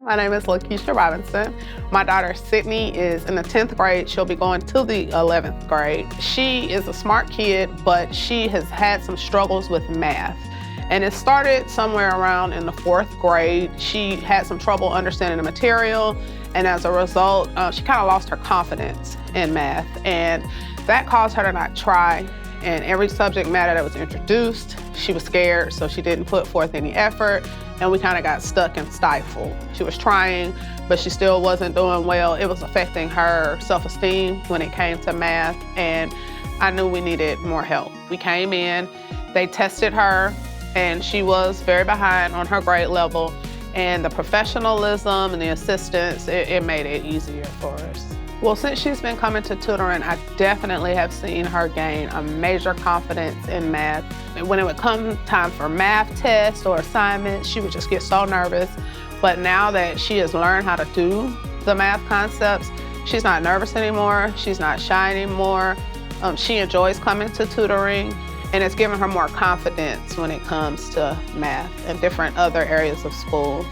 My name is Lakeisha Robinson. My daughter Sydney is in the 10th grade. She'll be going to the 11th grade. She is a smart kid, but she has had some struggles with math. And it started somewhere around in the 4th grade. She had some trouble understanding the material, and as a result, she kind of lost her confidence in math. And that caused her to not try. And every subject matter that was introduced, she was scared, so she didn't put forth any effort, and we kind of got stuck and stifled. She was trying, but she still wasn't doing well. It was affecting her self-esteem when it came to math, and I knew we needed more help. We came in, they tested her, and she was very behind on her grade level, and the professionalism and the assistance, it made it easier for us. Well, since she's been coming to tutoring, I definitely have seen her gain a major confidence in math. And when it would come time for math tests or assignments, she would just get so nervous. But now that she has learned how to do the math concepts, she's not nervous anymore, she's not shy anymore. She enjoys coming to tutoring, and it's given her more confidence when it comes to math and different other areas of school.